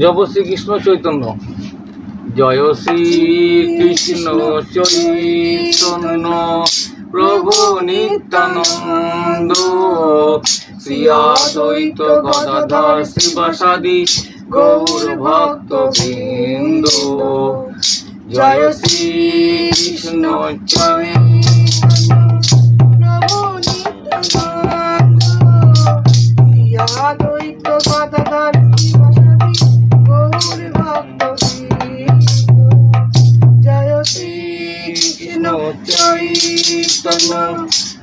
জপ শ্রীকৃষ্ণ চৈতন্য। জয় শ্রীকৃষ্ণ চৈতন্য প্রভু নিত্যানন্দ, শ্রী অদ্বৈত গদাধর শিবাসাদি গৌর ভক্ত বৃন্দ। জয় শ্রীকৃষ্ণ চৈতন্য প্রভু নিত্যানন্দ, শ্রী অদ্বৈত গদাধর শিবাসাদি গৌর ভক্ত বৃন্দ। জয় শ্রীকৃষ্ণ চৈতন্য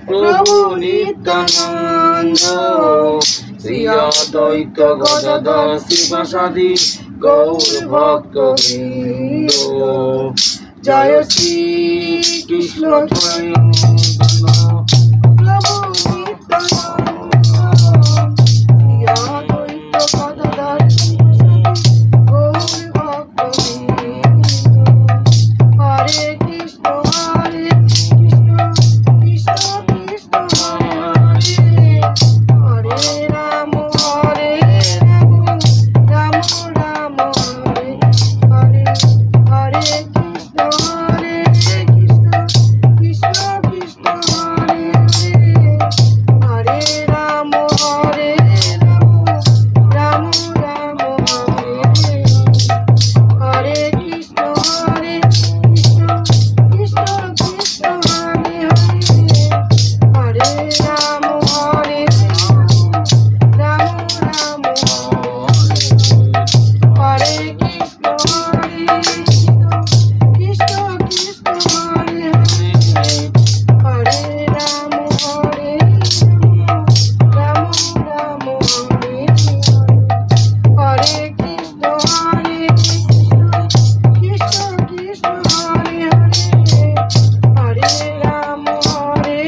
প্রভু নিত্যানন্দ, শ্রী অদ্বৈত গদাধর শিবাসাদি গৌর ভক্ত বৃন্দ। জয় শ্রীকৃষ্ণ চৈতন্য প্রভু নিত্যানন্দ, শ্রী অদ্বৈত গদাধর শিবাসাদি গৌর ভক্ত বৃন্দ। হরে কৃষ্ণ হরে কৃষ্ণ কৃষ্ণ কৃষ্ণ হরে হরে, রাম হরে রাম রাম রাম হরে হরে, হরে কৃষ্ণ হরে কৃষ্ণ কৃষ্ণ কৃষ্ণ হরে হরে, হরে রাম হরে রাম রাম রাম হরে হরে, কৃষ্ণ হরে কৃষ্ণ কৃষ্ণ কৃষ্ণ হরে হরে, হরে রাম হরে রাম রাম হরে, হরে কৃষ্ণ হরে কৃষ্ণ কৃষ্ণ হরে হরে, রাম হরে রাম রাম হরে হরে, কৃষ্ণ হরে কৃষ্ণ কৃষ্ণ হরে হরে, হরে রাম হরে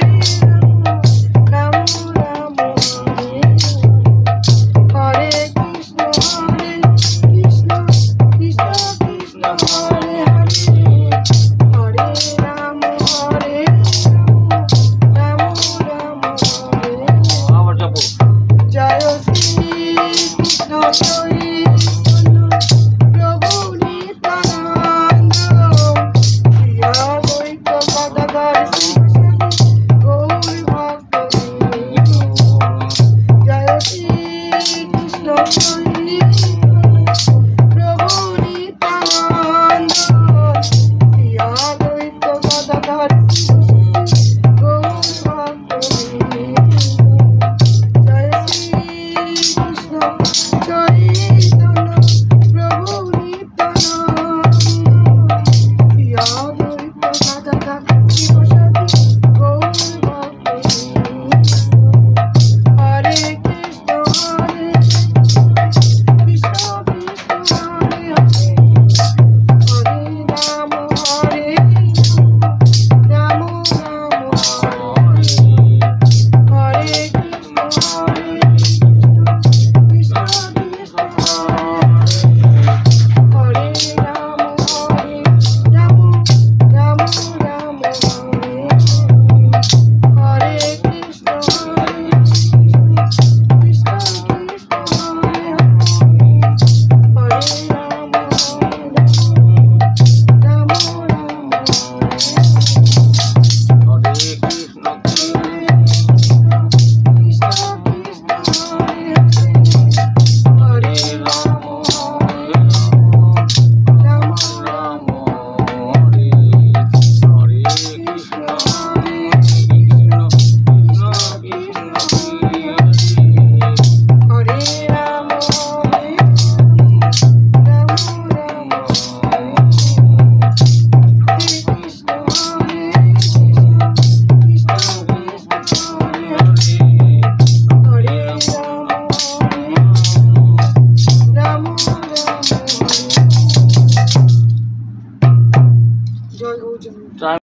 রাম রাম হরে হরে, কৃষ্ণ হরে কৃষ্ণ কৃষ্ণ কৃষ্ণ হরে হরে, হরে রাম হরে রাম রাম হরে। আবার জপো। জয় শ্রীকৃষ্ণ চৈতন্য প্রভু নিত্যানন্দ, শ্রী অদ্বৈত গদাধর শিবাসাদি গৌর ভক্ত বৃন্দ। জয় শ্রীকৃষ্ণ চৈতন্য